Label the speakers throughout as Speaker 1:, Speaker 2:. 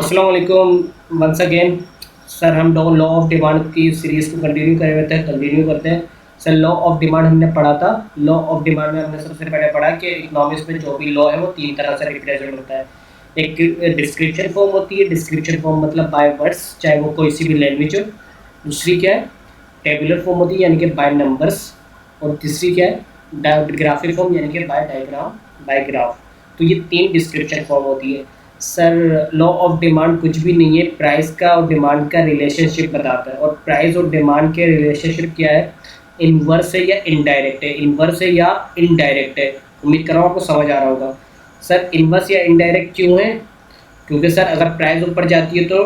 Speaker 1: अस्सलाम वालेकुम once again. Sir हम लॉ ऑफ डिमांड की सीरीज़ को कंटिन्यू करते हैं। सर लॉ ऑफ डिमांड हमने पढ़ा था। लॉ ऑफ डिमांड में हमने सबसे पहले पढ़ा कि इकोनॉमिक्स में जो भी लॉ है वो तीन तरह से रिप्रेजेंट होता है। एक डिस्क्रिप्शन फॉर्म होती है, डिस्क्रिप्शन फॉर्म मतलब बाय वर्ड्स, चाहे वो कोई सी भी लैंग्वेज हो। दूसरी क्या है, टेबुलर फॉर्म होती है यानी कि बाय नंबर्स। और तीसरी क्या है, ग्राफिक फॉर्म यानी कि बाय डायग्राम, बाय ग्राफ। तो ये तीन डिस्क्रिप्शन फॉर्म होती है। सर लॉ ऑफ डिमांड कुछ भी नहीं है, प्राइस का और डिमांड का रिलेशनशिप बताता है। और प्राइस और डिमांड के रिलेशनशिप क्या है, इनवर्स है या इनडायरेक्ट है, इनवर्स है या इनडायरेक्ट है। उम्मीद कर रहा हूँ आपको समझ आ रहा होगा। सर इनवर्स या इनडायरेक्ट क्यों है, क्योंकि सर अगर प्राइस ऊपर जाती है तो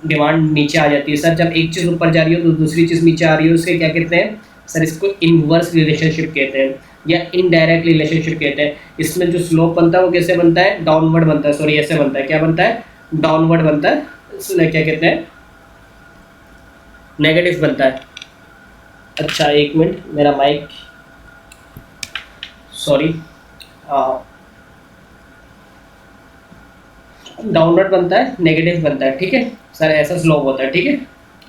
Speaker 1: डिमांड नीचे आ जाती है। सर जब एक चीज़ ऊपर जा रही हो तो दूसरी चीज़ नीचे आ रही है, उसके क्या कहते हैं सर, इसको इनवर्स रिलेशनशिप कहते हैं या इनडायरेक्ट रिलेशनशिप कहते हैं। इसमें जो स्लोप बनता है वो कैसे बनता है, डाउनवर्ड बनता है, सॉरी ऐसे बनता है, क्या बनता है, डाउनवर्ड बनता है। इसमें क्या कहते हैं, नेगेटिव बनता है। अच्छा एक मिनट, मेरा माइक, सॉरी, डाउनवर्ड बनता है, नेगेटिव बनता है, ठीक है सर, ऐसा स्लोप होता है, ठीक है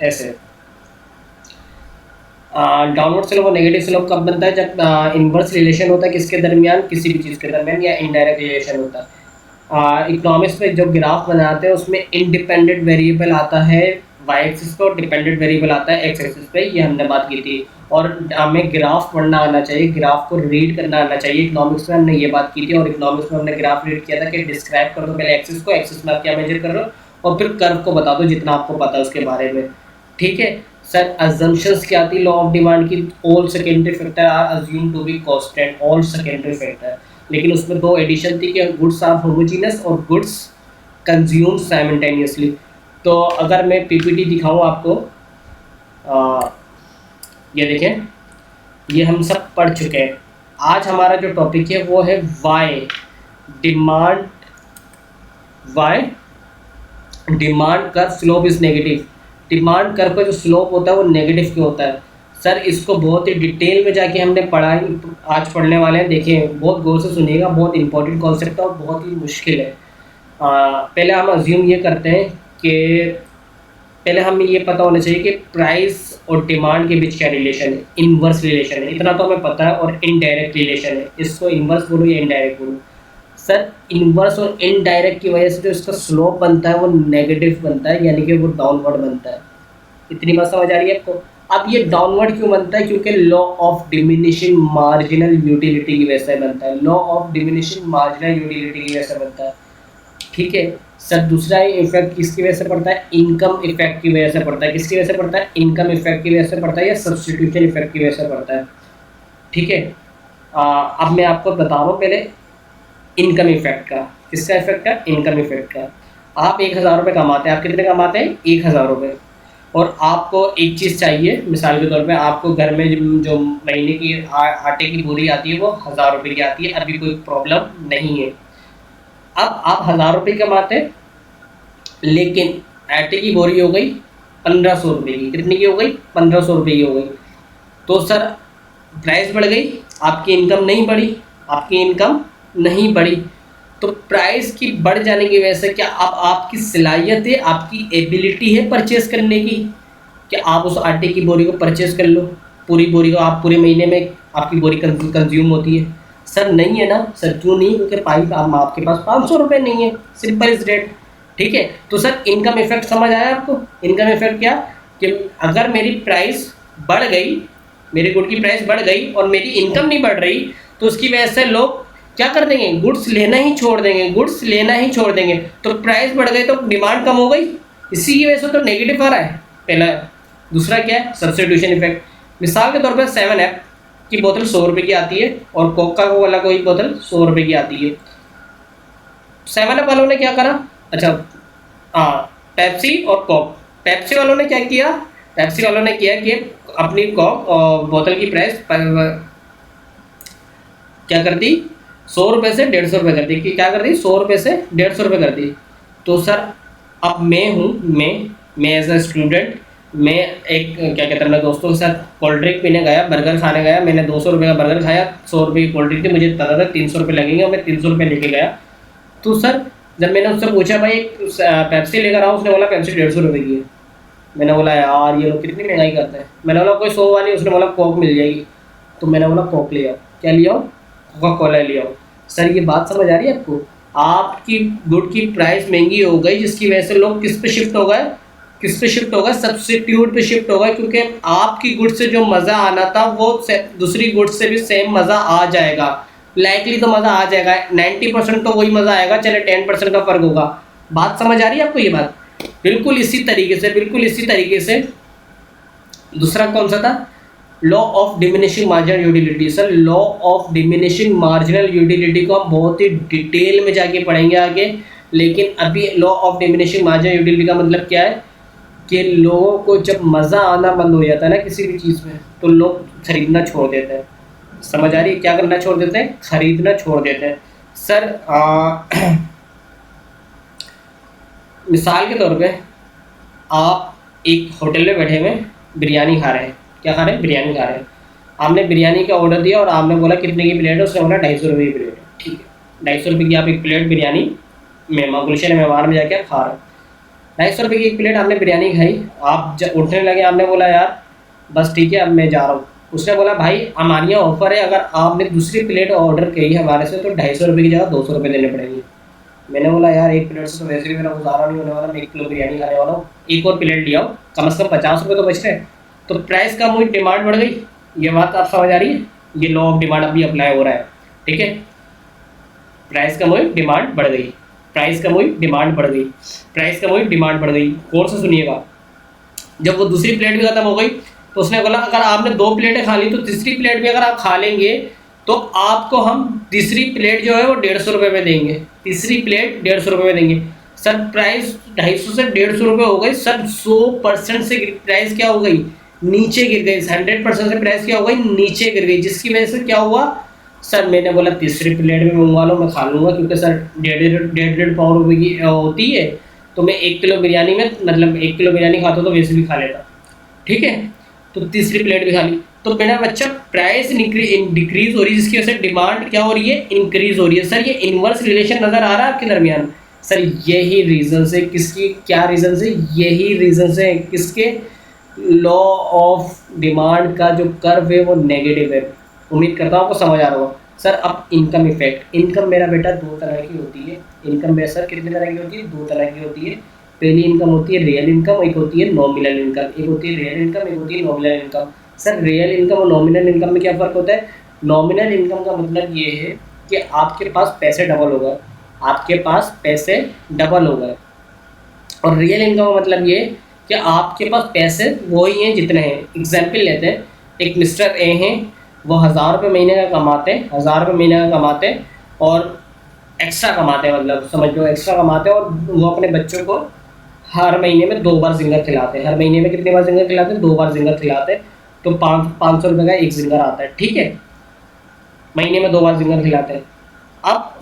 Speaker 1: ऐसे। डाउनवर्ड स्लोप और नेगेटिव स्लोप कब बनता है, जब इनवर्स रिलेशन होता है किसके दरमियान, किसी भी चीज़ के दरमियान, या इनडायरेक्ट रिलेशन होता है। इकोनॉमिक्स में जब ग्राफ बनाते हैं उसमें इंडिपेंडेंट वेरिएबल आता है वाई एक्सिस पे और डिपेंडेंट वेरिएबल आता है एक्स एक्सिस पे, ये हमने बात की थी। और हमें ग्राफ पढ़ना आना चाहिए, ग्राफ को रीड करना आना चाहिए। इकोनॉमिक्स में हमने ये बात की थी और इकोनॉमिक्स में हमने ग्राफ रीड किया था कि डिस्क्राइब कर दो पहले एक्सिस को, एक्सिस में आप क्या मेजर कर रहे हो, और फिर कर्व को बता दो जितना आपको पता है उसके बारे में, ठीक है। सर अजम्पशंस क्या आती है लॉ ऑफ डिमांड की, all secondary factor are assume to be constant, all secondary factor. लेकिन उसमें दो एडिशन थी कि गुड्स आर होमोजीनियस और गुड्स कंज्यूम साइमल्टेनियसली। तो अगर मैं पीपीटी दिखाऊं आपको, ये देखें, ये हम सब पढ़ चुके हैं। आज हमारा जो टॉपिक है वो है वाई डिमांड, वाई डिमांड का slope is negative. Demand curve का जो स्लोप होता है वो नेगेटिव क्यों होता है। सर इसको बहुत ही डिटेल में जाके हमने पढ़ा, आज पढ़ने वाले हैं, देखें बहुत गौर से सुनिएगा, बहुत इंपॉर्टेंट कॉन्सेप्ट है और बहुत ही मुश्किल है। पहले हम अज्यूम ये करते हैं कि पहले हमें ये पता होना चाहिए कि प्राइस और डिमांड के बीच क्या रिलेशन है, इनवर्स रिलेशन है, इतना तो हमें पता है। और इनडायरेक्ट रिलेशन है, इसको इनवर्स बोलो या इनडायरेक्ट बोलो। सर इनवर्स और इनडायरेक्ट की वजह से जो इसका स्लोप बनता है वो नेगेटिव बनता है, यानी कि वो डाउनवर्ड बनता है। इतनी बात समझ आ रही है आपको। अब ये डाउनवर्ड क्यों बनता है, क्योंकि law of diminishing marginal utility की वजह से बनता है, law of diminishing marginal utility की वजह से बनता है, ठीक है। सर दूसरा इफेक्ट किसकी वजह से पड़ता है, इनकम इफेक्ट की वजह से पड़ता है। किसकी वजह से पड़ता है, इनकम इफेक्ट की वजह से पड़ता है या सब्सटीट्यूशन इफेक्ट की वजह से पड़ता है, ठीक है। अब मैं आपको बता रहा हूँ पहले इनकम इफेक्ट का। किसका इफेक्ट है, इनकम इफेक्ट का। आप 1,000 रुपये कमाते हैं, आप कितने कमाते हैं, 1,000 रुपये, और आपको एक चीज़ चाहिए, मिसाल के तौर पे आपको घर में जो महीने की आटे की बोरी आती है वो 1,000 रुपये की आती है, अभी कोई प्रॉब्लम नहीं है। अब आप 1,000 रुपये कमाते हैं, लेकिन आटे की बोरी हो गई 1,500 रुपये की, कितनी की हो गई, 1,500 रुपये की हो गई। तो सर प्राइस बढ़ गई, आपकी इनकम नहीं बढ़ी, आपकी इनकम नहीं बढ़ी। तो प्राइस की बढ़ जाने की वजह से क्या अब आपकी सलाहियत है, आपकी एबिलिटी है परचेस करने की, कि आप उस आटे की बोरी को परचेस कर लो, पूरी बोरी को आप पूरे महीने में आपकी बोरी कंज्यूम होती है। सर नहीं है ना, सर क्यों नहीं, क्योंकि पाइप आपके पास 500 रुपये नहीं है, सिंपल इज डेट, ठीक है। तो सर इनकम इफेक्ट समझ आया आपको। इनकम इफेक्ट क्या, कि अगर मेरी प्राइस बढ़ गई, मेरी गुड की प्राइस बढ़ गई और मेरी इनकम नहीं बढ़ रही, तो उसकी वजह से लोग क्या कर देंगे, गुड्स लेना ही छोड़ देंगे, गुड्स लेना ही छोड़ देंगे। तो प्राइस बढ़ गई तो डिमांड कम हो गई, इसी की वजह से तो नेगेटिव आ रहा है पहला। दूसरा क्या है, सब्स्टिट्यूशन इफेक्ट। मिसाल के तौर पर 7 अप की बोतल 100 रुपये की आती है और कोका कोला कोई बोतल 100 रुपये की आती है। 7 अप वालों ने क्या करा, अच्छा हाँ, पेप्सी और कोक, पेप्सी वालों ने क्या किया, पेप्सी वालों ने किया कि अपनी कोक और बोतल की प्राइस क्या कर दी, 100 रुपये से 150 रुपये कर दी, कि क्या कर दी, 100 रुपये से 150 रुपये कर दी। तो सर अब मैं हूँ, मैं एज अ स्टूडेंट, मैं एक क्या कहते हैं अपने दोस्तों के साथ कोल्ड ड्रिंक पीने गया, बर्गर खाने गया, मैंने 200 रुपये का बर्गर खाया, 100 रुपये की कोल्ड ड्रिंक थी, मुझे पता था 300 रुपये लगेंगे और मैं 300 रुपये लेके गया। तो सर जब मैंने उससे पूछा भाई पेप्सी लेकर आओ, उसने बोला पेप्सी 150 रुपये की है। मैंने बोला यार ये लोग कितनी महंगाई करते हैं। मैंने बोला कोई 100 वाली, उसने बोला कोक मिल जाएगी। तो मैंने बोला कोक ले आओ। क्या ले आओ? कोका कोला ले आओ। सर ये बात समझ आ रही है आपको? आपकी गुड की प्राइस महंगी हो गई, जिसकी वजह से लोग किस पे शिफ्ट हो गए? किस पे शिफ्ट होगा? सब्स्टिट्यूट पे शिफ्ट होगा, क्योंकि आपकी गुड से जो मज़ा आना था वो दूसरी गुड से भी सेम मज़ा आ जाएगा। लाइकली तो मज़ा आ जाएगा, 90% तो वही मज़ा आएगा, चले 10% का फ़र्क होगा। बात समझ आ रही है आपको ये बात? बिल्कुल इसी तरीके से, बिल्कुल इसी तरीके से दूसरा कौन सा था? Law of diminishing marginal utility. Sir law of diminishing marginal utility को हम बहुत ही डिटेल में जाके पढ़ेंगे आगे, लेकिन अभी law of diminishing marginal utility का मतलब क्या है कि लोगों को जब मज़ा आना बंद हो जाता है ना किसी भी चीज़ में, तो लोग खरीदना छोड़ देते हैं। समझ आ रही है? क्या करना छोड़ देते हैं? खरीदना छोड़ देते हैं। सर मिसाल के तौर पे आप एक होटल में बैठे हुए बिरयानी खा रहे हैं। क्या खा रहे हैं? बिरयानी खा रहे हैं। आपने बिरयानी का ऑर्डर दिया और आपने बोला कितने की प्लेट है? उसने बोला 250 रुपये की प्लेट है। ठीक है, 250 रुपये की आप एक प्लेट बिरयानी गुलशन मेहमान में जाके आप खा रहे हो। 250 रुपये की एक प्लेट आपने बिरयानी खाई, आप जब उठने लगे आपने बोला यार बस ठीक है अब मैं जा रहा हूँ। उसने बोला भाई हमारे यहाँ ऑफर है, अगर आपने दूसरी प्लेट ऑर्डर की हमारे से तो 250 रुपये की जगह 200 रुपये देने पड़ेंगे। मैंने बोला यार एक प्लेट से तो वैसे भी मेरा गुजारा नहीं होने वाला, मैं 1 किलो बिरयानी खाने वाला हूँ, एक और प्लेट लिया हो, कम से कम 50 रुपये तो बच रहे हैं। तो प्राइस कम हुई, डिमांड बढ़ गई। ये बात आप समझ आ रही है? ये लॉ ऑफ डिमांड अभी अप्लाई हो रहा है। ठीक है, प्राइस कम हुई डिमांड बढ़ गई, प्राइस कम हुई डिमांड बढ़ गई, प्राइस कम हुई डिमांड बढ़ गई। गौर से सुनिएगा, जब वो दूसरी प्लेट भी खत्म हो गई तो उसने बोला अगर आपने 2 प्लेटें खा ली तो तीसरी प्लेट भी अगर आप खा लेंगे तो आपको हम तीसरी प्लेट जो है वो 150 रुपये में देंगे। तीसरी प्लेट 150 रुपये में देंगे। सर प्राइस 250 से 150 रुपये हो गई। सर 100% से प्राइस क्या हो गई? नीचे गिर गई। 100% से प्राइस क्या हो गई? नीचे गिर गई। जिसकी वजह से क्या हुआ? सर मैंने बोला तीसरी प्लेट में मंगवा लो, मैं खा लूँगा, क्योंकि सर 1.5 पाव की होती है, तो मैं 1 किलो बिरयानी में मतलब 1 किलो बिरयानी खाता तो वैसे भी खा लेता। ठीक है, तो तीसरी प्लेट भी खा ली। तो मेरा बच्चा प्राइस डिक्रीज हो रही है, जिसकी वजह से डिमांड क्या हो रही है? इंक्रीज हो रही है। सर ये इनवर्स रिलेशन नज़र आ रहा है आपके दरमियान? सर यही रीज़न से, किसकी क्या रीज़न से? यही रीज़न से किसके? लॉ ऑफ डिमांड का जो कर्व है वो नेगेटिव है। उम्मीद करता हूँ आपको समझ आ रहा होगा। सर अब इनकम इफेक्ट। इनकम मेरा बेटा 2 तरह की होती है। इनकम मेरा सर कितने तरह की होती है? 2 तरह की होती है। पहली इनकम होती है रियल इनकम, एक होती है नॉमिनल इनकम। एक होती है रियल इनकम, एक होती है nominal income. Sir real income और नॉमिनल इनकम में क्या फ़र्क होता है? नॉमिनल इनकम का मतलब ये है कि आपके पास पैसे डबल हो गए, आपके पास पैसे डबल हो गए। और रियल इनकम का मतलब ये कि आपके पास पैसे वही हैं जितने हैं। एग्जाम्पल लेते हैं, एक मिस्टर ए हैं, वो 1000 रुपये महीने का कमाते हैं, 1000 रुपये महीने का कमाते हैं और एक्स्ट्रा कमाते हैं, मतलब समझ लो एक्स्ट्रा कमाते हैं, और वो अपने बच्चों को हर महीने में 2 बार जिंगर खिलाते हैं। हर महीने में कितनी बार जिंगर खिलाते हैं? 2 बार जिंगर खिलाते हैं। तो 500 रुपये का एक जिंगर आता है। ठीक है, महीने में 2 बार जिंगर खिलाते हैं। अब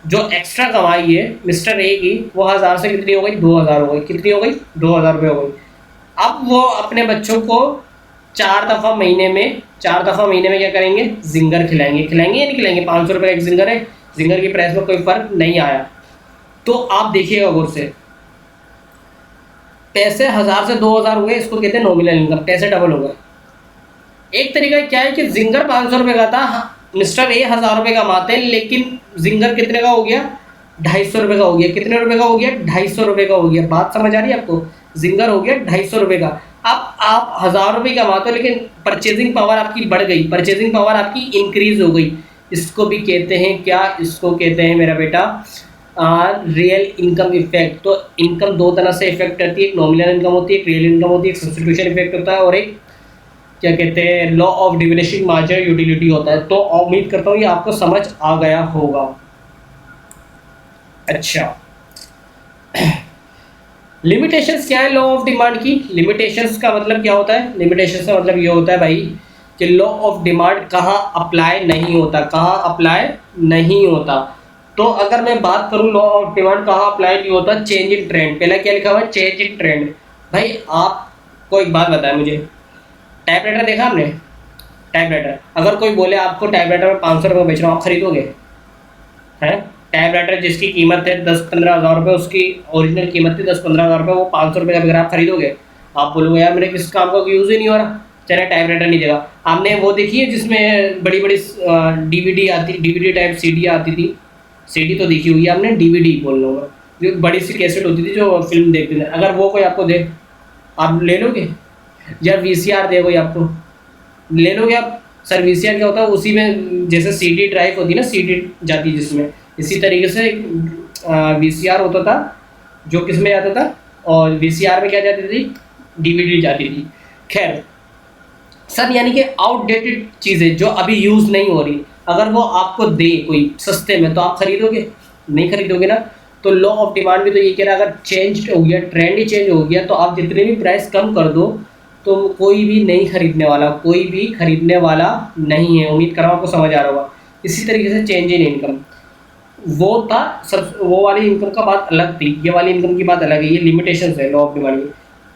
Speaker 1: जो एक्स्ट्रा कमाई है मिस्टर ए की, वो 1000 से कितनी हो गई? 2000 हो गई। कितनी हो गई? 2000 रुपये हो गई। अब वो अपने बच्चों को 4 दफ़ा महीने में क्या करेंगे? जिंगर खिलाएंगे। खिलाएंगे या नहीं खिलाएंगे? 500 रुपये का एक जिंगर है, जिंगर की प्राइस में कोई फर्क नहीं आया। तो आप देखिएगा गौर से, पैसे 1000 से 2000 हुए, इसको कहते हैं नॉमिनल इनकम, पैसे डबल हो गए। एक तरीका क्या है कि जिंगर 500 रुपये का था, मिस्टर ए 1000 रुपये कमाते हैं, लेकिन जिंगर कितने का हो गया? 250 रुपये का हो गया। कितने रुपये का हो गया? 250 रुपये का हो गया। बात समझ आ रही है आपको? जिंगर हो गया 250 रुपये का। अब आप 1000 रुपये कमाते हो, लेकिन परचेजिंग पावर आपकी बढ़ गई, परचेजिंग पावर आपकी इंक्रीज हो गई। इसको भी कहते हैं क्या? इसको कहते हैं मेरा बेटा रियल इनकम इफेक्ट। तो इनकम 2 तरह से इफेक्ट करती है, एक नॉमिनल इनकम होती है, एक रियल इनकम होती है, एक सब्स्टिट्यूशन इफेक्ट होता है, और एक क्या कहते हैं law of diminishing marginal utility होता है। तो उम्मीद करता हूँ ये आपको समझ आ गया होगा। अच्छा, लिमिटेशंस क्या है लॉ ऑफ डिमांड की? लिमिटेशंस का मतलब क्या होता है? लिमिटेशंस का मतलब ये होता है भाई कि लॉ ऑफ डिमांड कहाँ अप्लाई नहीं होता, कहाँ अप्लाई नहीं होता। तो अगर मैं बात करूँ लॉ ऑफ डिमांड कहाँ अप्लाई नहीं होता, चेंज इन ट्रेंड। पहला क्या लिखा हुआ है? Change in trend. भाई आपको एक बात बताएं मुझे, टाइपराइटर देखा आपने? टाइपराइटर, अगर कोई बोले आपको टाइपराइटर में 500 रुपये बेच रहा हूँ, आप खरीदोगे? हैं? टाइपराइटर जिसकी कीमत है 10-15 हज़ार रुपये, उसकी ओरिजिनल कीमत थी 10-15 हज़ार रुपये, वो 500 रुपये का अगर आप खरीदोगे, आप बोलोगे यार मेरे किस काम का यूज़ ही नहीं हो रहा, चले टाइपराइटर नहीं देगा। आपने वो देखी है जिसमें बड़ी बड़ी डीवीडी आती, डीवीडी टाइप सीडी आती थी, सीडी तो देखी हुई है आपने, डीवीडी बोल रहा हूँ मैं, जो बड़ी सी कैसेट होती थी जो फिल्म देखते थे, अगर वो कोई आपको दे, आप ले लोगे? या वीसीआर दे कोई आपको, ले लोगे आप? सर वीसीआर क्या होता है, उसी में जैसे सीडी ड्राइव होती है ना, सीडी जाती है जिसमें, इसी तरीके से वीसीआर होता था जो किस में जाता था, और वीसीआर में क्या जाती थी, डीवीडी जाती थी। खैर सर, यानी कि आउटडेटेड चीज़ें जो अभी यूज़ नहीं हो रही, अगर वो आपको दे कोई सस्ते में, तो आप खरीदोगे? नहीं खरीदोगे ना। तो लॉ ऑफ डिमांड भी तो ये कह रहा है, अगर चेंज हो गया, ट्रेंड ही चेंज हो गया, तो आप जितने भी प्राइस कम कर दो तो कोई भी नहीं खरीदने वाला, कोई भी खरीदने वाला नहीं है। उम्मीद कर रहा हूँ आपको समझ आ रहा होगा। इसी तरीके से चेंज इन इनकम, वो था सब, वो वाली इनकम का बात अलग थी, ये वाली इनकम की बात अलग है। ये लिमिटेशंस है लॉ ऑफ डिमांड की।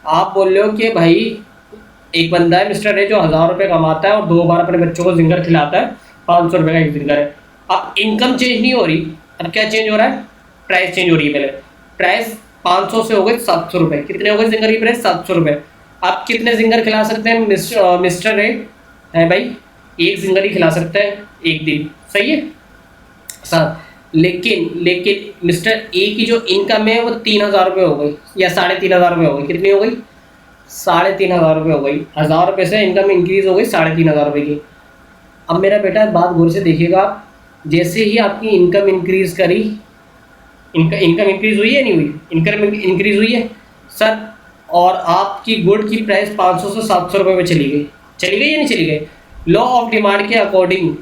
Speaker 1: आप बोल रहे हो कि भाई एक बंदा है मिस्टर है जो 1000 रुपये कमाता है और 2 बार अपने बच्चों को जिंगर खिलाता है, 500 रुपये का एक जिंगर है। अब इनकम चेंज नहीं हो रही, अब क्या चेंज हो रहा है? प्राइस चेंज हो रही है। पहले प्राइस 500 से हो गए 700 रुपये। कितने हो गए जिंगर की प्राइस? 700 रुपये। आप कितने जिंगर खिला सकते हैं मिस्टर है भाई? एक जिंगर ही खिला सकते हैं एक दिन, सही है सर। लेकिन मिस्टर ए की जो इनकम है वो 3000 रुपये हो गई या 3500 रुपये हो गई। कितनी हो गई? 3500 रुपये हो गई। 1000 रुपये से इनकम इंक्रीज हो गई 3500 रुपये की। अब मेरा बेटा बात गौर से देखिएगा, जैसे ही आपकी इनकम इंक्रीज करी, इनकम इंक्रीज हुई है नहीं हुई? इनकम इंक्रीज हुई है सर, और आपकी गुड की प्राइस 500 से 700 रुपये में चली गई या नहीं चली गई? लॉ ऑफ डिमांड के अकॉर्डिंग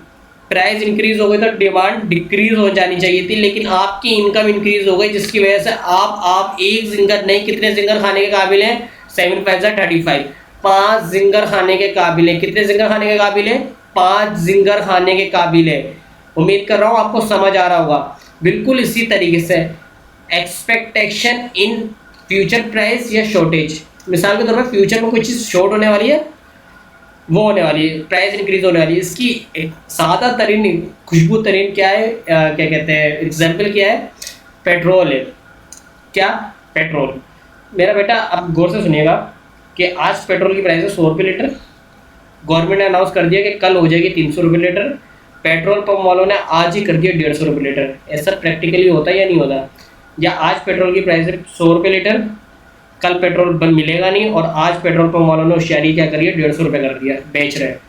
Speaker 1: प्राइस इंक्रीज हो गई तो डिमांड डिक्रीज हो जानी चाहिए थी, लेकिन आपकी इनकम इंक्रीज हो गई, जिसकी वजह से आप एक जिंगर नहीं, कितने जिंगर खाने के काबिल हैं? 7 5 35, 5 जिंगर खाने के काबिल है। कितने जिंगर खाने के काबिल है? 5 जिंगर खाने के काबिल है। उम्मीद कर रहा हूँ आपको समझ आ रहा होगा। बिल्कुल इसी तरीके से एक्सपेक्टेशन इन फ्यूचर प्राइस या शॉर्टेज, मिसाल के तौर पर फ्यूचर में कोई चीज़ शॉर्ट होने वाली है, वो होने वाली है, प्राइस इंक्रीज होने वाली है। इसकी एक सादा तरीन खुशबू तरीन क्या है, क्या कहते हैं, एग्जाम्पल क्या है? पेट्रोल है। क्या? पेट्रोल। मेरा बेटा अब गौर से सुनिएगा कि आज पेट्रोल की प्राइस है 100 रुपये लीटर। गवर्नमेंट ने अनाउंस कर दिया कि कल हो जाएगी 300 रुपये लीटर। पेट्रोल पंप वालों ने आज ही कर दिया 150 रुपये लीटर। ऐसा प्रैक्टिकली होता है या नहीं होता? या आज पेट्रोल की प्राइस है 100 रुपये लीटर, कल पेट्रोल मिलेगा नहीं, और आज पेट्रोल पंप वालों ने होशियारी क्या करी है, 150 रुपये कर दिया, बेच रहे हैं।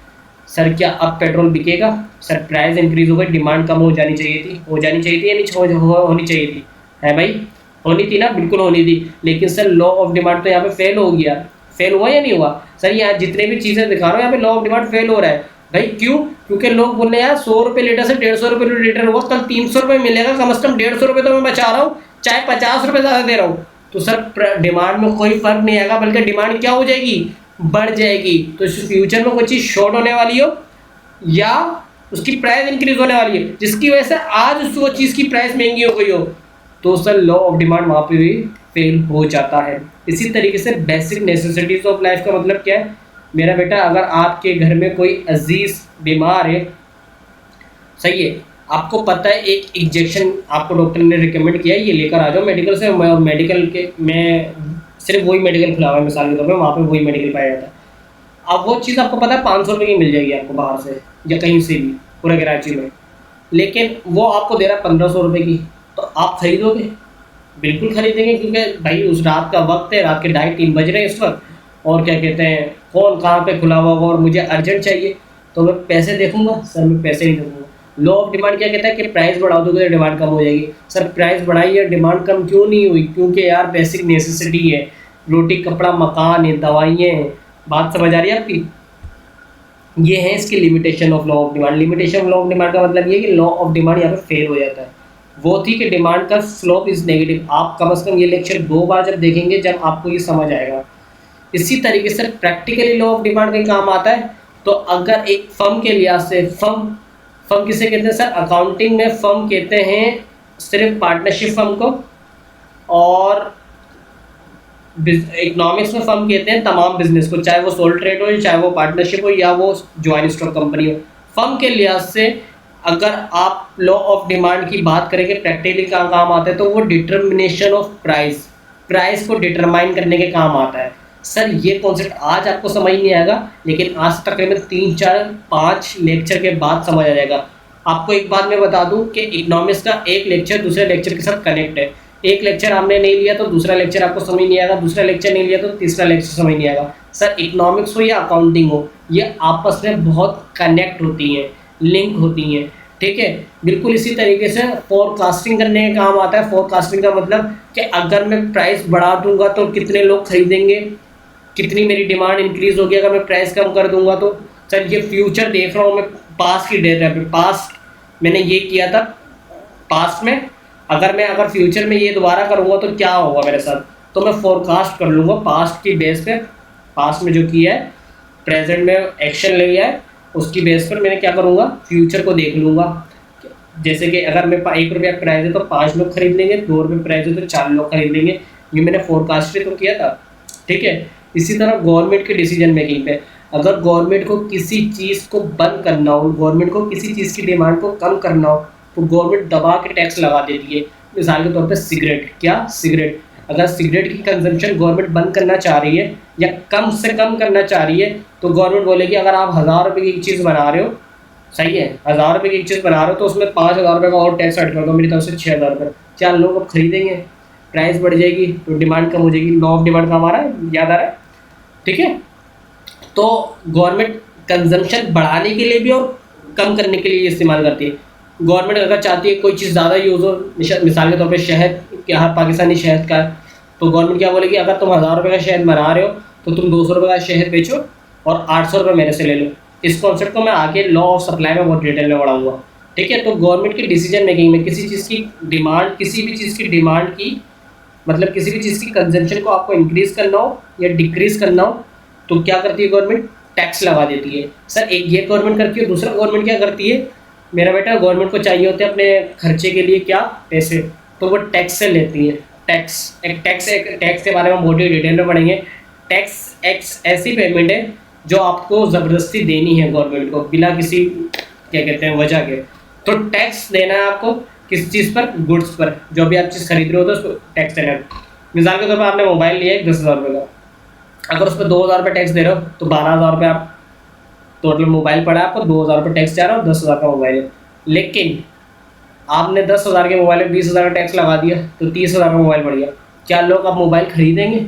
Speaker 1: सर क्या अब पेट्रोल बिकेगा? सर प्राइस इंक्रीज हो गई, डिमांड कम हो जानी चाहिए थी, या नहीं होनी चाहिए थी? है भाई, होनी थी ना, बिल्कुल होनी थी। लेकिन सर लॉ ऑफ डिमांड तो यहाँ पे फेल हो गया। फेल हुआ या नहीं हुआ? सर यहाँ जितने भी चीज़ें दिखा रहा हूँ यहाँ पे लॉ ऑफ डिमांड फेल हो रहा है भाई। क्यों? क्योंकि लोग बोल रहे हैं यार 100 रुपये लीटर से 150 रुपये लीटर हुआ, कल 300 रुपये मिलेगा, कम से कम 150 रुपये तो मैं बचा रहा हूँ, चाहे 50 रुपये ज़्यादा दे रहा हूँ। तो सर डिमांड में कोई फर्क नहीं आएगा, बल्कि डिमांड क्या हो जाएगी? बढ़ जाएगी। तो फ्यूचर में कोई चीज़ शॉर्ट होने वाली हो या उसकी प्राइस इंक्रीज होने वाली है, जिसकी वजह से आज उस वो चीज़ की प्राइस महंगी हो गई हो, तो सर लॉ ऑफ डिमांड वहाँ पे भी फेल हो जाता है। इसी तरीके से बेसिक नेसेसिटीज ऑफ लाइफ का मतलब क्या है मेरा बेटा? अगर आपके घर में कोई अजीज बीमार है, सही है, आपको पता है एक इंजेक्शन आपको डॉक्टर ने रिकमेंड किया है, ये लेकर आ जाओ मेडिकल से, मेडिकल के मैं सिर्फ वही मेडिकल खुला हुआ है मिसाल के तौर पर, वहाँ पे वही मेडिकल पाया जाता है। अब वो चीज़ आपको पता है 500 रुपये की मिल जाएगी आपको बाहर से या कहीं से भी पूरे कराची में, लेकिन वो आपको दे रहा है 1500 रुपये की, तो आप खरीदोगे? बिल्कुल खरीदेंगे, क्योंकि भाई उस रात का वक्त है, रात के 2:30-3 बज रहे हैं इस वक्त, और क्या कहते हैं कौन कहाँ पे खुला हुआ होगा और मुझे अर्जेंट चाहिए, तो मैं पैसे देखूंगा? सर मैं पैसे नहीं देखूंगा। लॉ ऑफ डिमांड क्या कहता है कि प्राइस बढ़ाओ दोगे तो डिमांड कम हो जाएगी। सर प्राइस बढ़ाई है, डिमांड कम क्यों नहीं हुई? क्योंकि यार बेसिक नेसेसिटी है, रोटी कपड़ा मकान है, दवाइयाँ हैं। बात समझ आ रही है आपकी? ये है इसकी limitation of law of demand. Limitation of law of demand का मतलब ये कि लॉ ऑफ डिमांड यहाँ पे फेल हो जाता है। वो थी कि डिमांड का स्लोप इज नेगेटिव। आप कम से कम ये लेक्चर 2 बार जब देखेंगे जब आपको ये समझ आएगा। इसी तरीके से प्रैक्टिकली लॉ ऑफ डिमांड का काम आता है। तो अगर एक फर्म के लिहाज से, फर्म किसे कहते हैं सर? अकाउंटिंग में फर्म कहते हैं सिर्फ पार्टनरशिप फर्म को, और इकोनॉमिक्स में फर्म कहते हैं तमाम बिजनेस को, चाहे वो सोल ट्रेड हो, चाहे वो पार्टनरशिप हो, या वो ज्वाइंट स्टॉक कंपनी हो। फर्म के लिहाज से अगर आप लॉ ऑफ डिमांड की बात करेंगे प्रैक्टिकली कहाँ काम आता है, तो वो डिटर्मिनेशन ऑफ प्राइस, प्राइस को डिटरमाइन करने के काम आता है। सर ये कॉन्सेप्ट आज आपको समझ नहीं आएगा, लेकिन आज तकरीबन 3 4 5 लेक्चर के बाद समझ आ जाएगा। आपको एक बात मैं बता दूं कि इकोनॉमिक्स का एक लेक्चर दूसरे लेक्चर के साथ कनेक्ट है। एक लेक्चर आपने नहीं लिया तो दूसरा लेक्चर आपको समझ नहीं आएगा, दूसरा लेक्चर नहीं लिया तो तीसरा लेक्चर समझ नहीं आएगा। सर इकोनॉमिक्स हो या अकाउंटिंग हो, ये आपस में बहुत कनेक्ट होती हैं, लिंक होती हैं, ठीक है। बिल्कुल इसी तरीके से फोरकास्टिंग करने का काम आता है। फोरकास्टिंग का मतलब कि अगर मैं प्राइस बढ़ा दूंगा तो कितने लोग खरीदेंगे, कितनी मेरी डिमांड इंक्रीज होगी, अगर मैं प्राइस कम कर दूंगा तो। सर ये फ्यूचर देख रहा हूँ मैं, पास्ट की डेटा पे, पास्ट मैंने ये किया था पास्ट में, अगर फ्यूचर में ये दोबारा करूँगा तो क्या होगा मेरे साथ, तो मैं फोरकास्ट कर लूँगा पास्ट की बेस पे। पास्ट में जो किया है, प्रेजेंट में एक्शन लिया है, उसकी बेस पर मैंने क्या करूँगा, फ्यूचर को देख लूँगा। जैसे कि अगर मेरे पास 1 रुपया प्राइस है तो 5 लोग खरीद लेंगे, 2 रुपये प्राइस है तो 4 लोग खरीद लेंगे। ये मैंने फोरकास्ट तो किया था, ठीक है। इसी तरह गवर्नमेंट के डिसीजन मेकिंग पे, अगर गवर्नमेंट को किसी चीज़ को बंद करना हो, गवर्नमेंट को किसी चीज़ की डिमांड को कम करना हो, तो गवर्नमेंट दबा के टैक्स लगा देती है। मिसाल के तौर पे सिगरेट, क्या सिगरेट, अगर सिगरेट की कंजम्पशन गवर्नमेंट बंद करना चाह रही है या कम से कम करना चाह रही है, तो गवर्नमेंट बोलेगी अगर आप 1000 रुपये की एक चीज़ बना रहे हो, सही है, 1000 रुपये की एक चीज़ बना रहे हो तो उसमें 5000 रुपये का और टैक्स ऐड कर दो मेरी तरफ से 6000 रुपये। क्या लोग अब खरीदेंगे, प्राइस बढ़ जाएगी तो डिमांड कम हो जाएगी। लॉ ऑफ डिमांड का हमारा याद आ रहा है, ठीक है। तो गवर्नमेंट कंजम्पशन बढ़ाने के लिए भी और कम करने के लिए इस्तेमाल करती है। गवर्नमेंट अगर चाहती है कोई चीज़ ज़्यादा यूज़ हो, मिसाल के तौर पे शहद, यहाँ पाकिस्तानी शहद का, तो गवर्नमेंट क्या बोलेगी, अगर तुम 1000 रुपये का शहद बना रहे हो तो तुम 200 रुपये का शहद बेचो और 800 रुपये मेरे से ले लो। इस कॉन्सेप्ट को मैं आगे लॉ ऑफ सप्लाई में बहुत डिटेल में पढ़ाऊंगा, ठीक है। तो गवर्नमेंट की डिसीजन मेकिंग में किसी चीज़ की डिमांड, किसी भी चीज़ की डिमांड की मतलब किसी भी चीज़ की कंजम्पशन को आपको इंक्रीज़ करना हो या डिक्रीज़ करना हो, तो क्या करती है गवर्नमेंट, टैक्स लगा देती है। सर एक ये गवर्नमेंट करती है, दूसरा गवर्नमेंट क्या करती है, मेरा बेटा गवर्नमेंट को चाहिए होते हैं अपने खर्चे के लिए क्या, पैसे, तो वो टैक्स से लेती है। टैक्स के बारे में बहुत ही डिटेल में पढ़ेंगे। टैक्स ऐसी पेमेंट है जो आपको ज़बरदस्ती देनी है गवर्नमेंट को बिना किसी क्या कहते हैं वजह के। तो टैक्स देना है आपको किस चीज़ पर, गुड्स पर, जो भी आप चीज़ खरीद रहे हो तो उसको टैक्स देना है। मिसाल के तौर पर आपने मोबाइल लिया है 10,000 रुपये का, अगर उस पर 2000 रुपये टैक्स दे रहे हो तो 12,000 रुपये आप टोटल मोबाइल पड़ा है, आपको 2000 रुपये टैक्स जा रहा है और 10,000 का मोबाइल है। लेकिन आपने 10,000 के मोबाइल में 20,000 का टैक्स लगा दिया तो 30,000 का मोबाइल बढ़ गया। क्या लोग आप मोबाइल खरीदेंगे,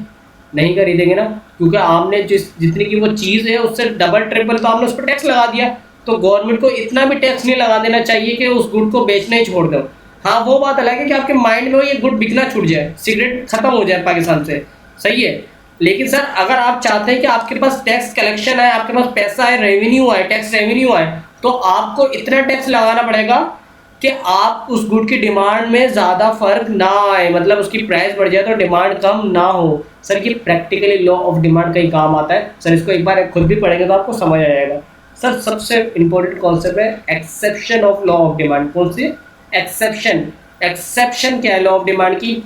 Speaker 1: नहीं खरीदेंगे ना, क्योंकि आपने जितनी की वो चीज़ है उससे डबल ट्रिपल तो आपने उस पर टैक्स लगा दिया। तो गवर्नमेंट को इतना भी टैक्स नहीं लगा देना चाहिए कि उस गुड को बेचना ही छोड़ दो। हाँ वो बात अलग है कि आपके माइंड में ये गुड बिकना छूट जाए, सिगरेट खत्म हो जाए पाकिस्तान से, सही है। लेकिन सर अगर आप चाहते हैं कि आपके पास टैक्स कलेक्शन है, आपके पास पैसा है, रेवेन्यू है, टैक्स रेवेन्यू है, तो आपको इतना टैक्स लगाना पड़ेगा कि आप उस गुड की डिमांड में ज़्यादा फर्क ना आए, मतलब उसकी प्राइस बढ़ जाए तो डिमांड कम ना हो। सर ये प्रैक्टिकली लॉ ऑफ डिमांड का ही काम आता है। सर इसको एक बार खुद भी पढ़ेंगे तो आपको समझ आ जाएगा। सर सबसे इंपॉर्टेंट कॉन्सेप्ट है exception of law of demand. कौन सी एक्सेप्शन, एक्सेप्शन क्या है लॉ ऑफ डिमांड की,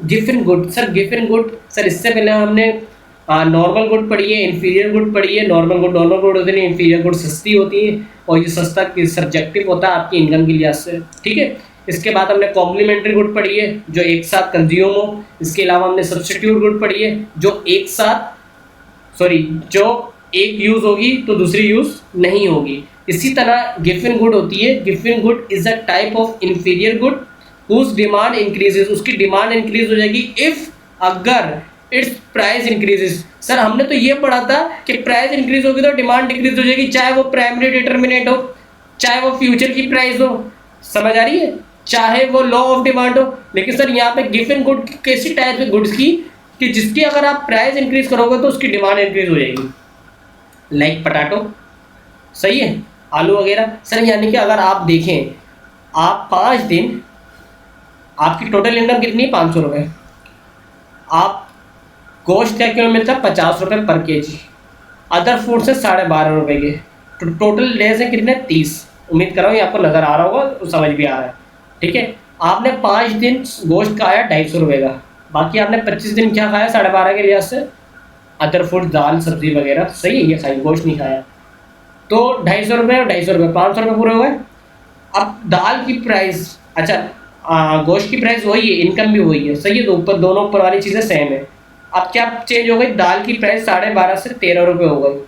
Speaker 1: given good. Sir given good, sir इससे पहले हमने नॉर्मल गुड पढ़ी है, इन्फीरियर गुड पढ़ी है। नॉर्मल गुड होती है, इन्फीरियर गुड सस्ती होती है और ये सस्ता सब्जेक्टिव होता है आपकी इनकम के लिहाज से, ठीक है। इसके बाद हमने कॉम्प्लीमेंट्री गुड पढ़ी है जो एक साथ कंज्यूम हो। इसके अलावा हमने सब्स्टिट्यूट गुड पढ़ी है जो एक साथ जो एक यूज़ होगी तो दूसरी यूज़ नहीं होगी। इसी तरह गिवन गुड होती है। Given good is a type of inferior good whose demand increases, उसकी डिमांड इंक्रीज हो जाएगी इफ अगर इट्स प्राइस इंक्रीजेज। सर हमने तो ये पढ़ा था कि प्राइस इंक्रीज होगी तो डिमांड डिक्रीज हो जाएगी, चाहे वो प्राइमरी डिटर्मिनेंट हो, चाहे वो फ्यूचर की प्राइस हो, समझ आ रही है, चाहे वो लॉ ऑफ डिमांड हो। लेकिन सर यहाँ पे गिवन गुड कैसी टाइप है गुड्स की कि जिसकी अगर आप प्राइस इंक्रीज करोगे तो उसकी डिमांड इंक्रीज हो जाएगी, लाइक पटाटो, सही है, आलू वगैरह। सर यानी कि अगर आप देखें, आप 5 दिन आपकी टोटल इनकम कितनी है, 500 रुपये, आप गोश्त क्या किलो मिलता है 50 रुपये पर केजी, अदर फूड से 12.5 रुपये के, तो टोटल डेज है कितने 30। उम्मीद कर रहा हूँ ये आपको नज़र आ रहा होगा, तो समझ भी आ रहा है, ठीक है। आपने 5 दिन गोश्त खाया 250 रुपये का, बाकी आपने 25 दिन क्या खाया 12.5 के लिहाज से, अदर फूड दाल सब्जी वगैरह, सही है, ये खाई, गोश्त नहीं खाया, तो 250 रुपये और 250 रुपये 500 रुपये पूरे हुए। अब दाल की प्राइस, अच्छा गोश्त की प्राइस वही है, इनकम भी वही है, सही है, तो ऊपर दोनों ऊपर वाली चीज़ें सेम है। अब क्या चेंज हो गई, दाल की प्राइस 12.5 से 13 रुपये हो गई।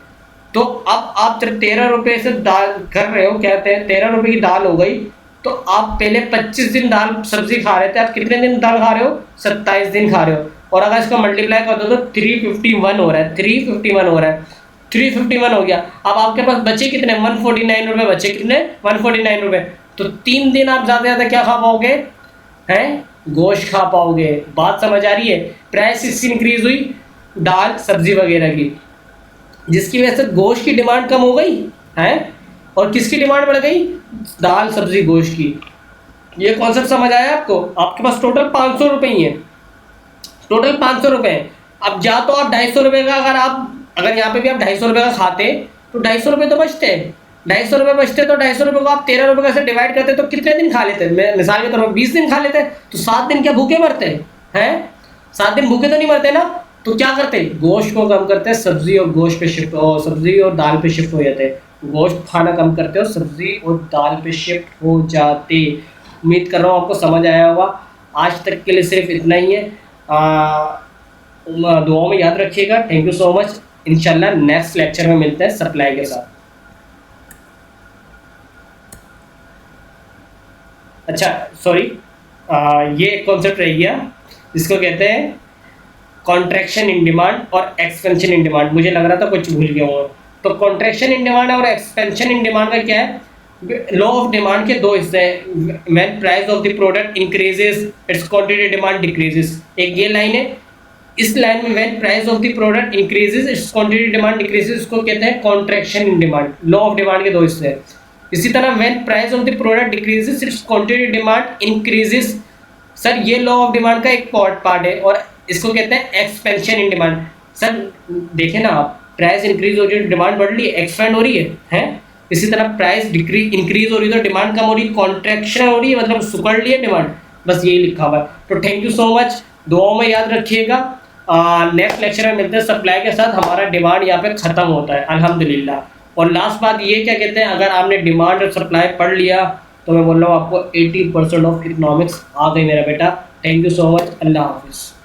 Speaker 1: तो अब आप 13 रुपये से दाल कर रहे हो, क्या कहते हैं, 13 रुपये की दाल हो गई। तो आप पहले 25 दिन दाल सब्जी खा रहे थे, आप कितने दिन दाल खा रहे हो, 27 दिन खा रहे हो। और अगर इसको मल्टीप्लाई कर दो तो 351 हो रहा है, 351 हो रहा है, 351 हो गया। अब आपके पास बचे कितने, 149 रुपये बचे, कितने, 149 रुपये। तो 3 दिन आप ज़्यादा से ज़्यादा क्या खा पाओगे, हैं, गोश्त खा पाओगे। बात समझ आ रही है। प्राइस इसकी इंक्रीज हुई दाल सब्जी वगैरह की, जिसकी वजह से गोश्त की डिमांड कम हो गई है, और किसकी डिमांड बढ़ गई, दाल सब्जी गोश्त की। ये कॉन्सेप्ट समझ आया आपको। आपके पास टोटल 500 रुपये ही है, टोटल 500 रुपये है। अब जा तो आप 250 रुपये का, अगर यहाँ पे भी आप 250 रुपये का खाते तो 250 रुपये तो बचते हैं, 250 रुपये बचते, तो 250 रुपये को आप 13 रुपये से डिवाइड करते तो कितने दिन खा लेते, मिसाल के तौर पर 20 दिन खा लेते, तो 7 दिन क्या भूखे मरते हैं, 7 दिन भूखे तो नहीं मरते ना। तो क्या करते, गोश्त को कम करते, सब्जी और गोश्त पे शिफ्ट हो, सब्जी और दाल पे शिफ्ट हो जाते, गोश्त खाना कम करते हो, सब्जी और दाल पे शिफ्ट हो जाते। उम्मीद कर रहा हूँ आपको समझ आया होगा। आज तक के लिए सिर्फ इतना ही है। दुआओं में याद रखिएगा। Thank you so much. इंशाल्लाह नेक्स्ट लेक्चर में मिलते हैं सप्लाई के साथ। अच्छा सॉरी, ये एक कॉन्सेप्ट रह गया जिसको कहते हैं कॉन्ट्रैक्शन इन डिमांड और एक्सपेंशन इन डिमांड। मुझे लग रहा था कुछ भूल गया हूँ। तो कॉन्ट्रैक्शन इन डिमांड और एक्सपेंशन इन डिमांड का क्या है, लॉ ऑफ डिमांड के दो हिस्से हैं। When price of the product increases it's quantity demand decreases. एक ये लाइन है, इस लाइन में when price of the product increases it's quantity demand decreases, इसको कहते हैं contraction in demand. Law of demand के दो हिस्से हैं। इसी तरह when price of the product decreases it's quantity demand increases. Sir ये लॉ ऑफ डिमांड का एक पार्ट है, और इसको कहते हैं एक्सपेंशन इन डिमांड। सर देखें ना आप, प्राइस इंक्रीज हो रही है, डिमांड बढ़ रही है, एक्सपेंड हो रही है। इसी तरह प्राइस इंक्रीज हो रही है तो डिमांड कम हो रही है, कॉन्ट्रैक्शन हो रही है, मतलब सुकड़ रही है डिमांड। बस यही लिखा हुआ है। तो थैंक यू सो मच, दुआओं में याद रखिएगा। नेक्स्ट लेक्चर में मिलते हैं सप्लाई के साथ। हमारा डिमांड यहाँ पे ख़त्म होता है अल्हम्दुलिल्लाह। और लास्ट बात ये क्या कहते हैं, अगर आपने डिमांड और सप्लाई पढ़ लिया तो मैं बोल रहा हूँ आपको 80% ऑफ इकोनॉमिक्स आ गई मेरा बेटा। Thank you so much. अल्लाह हाफिज़।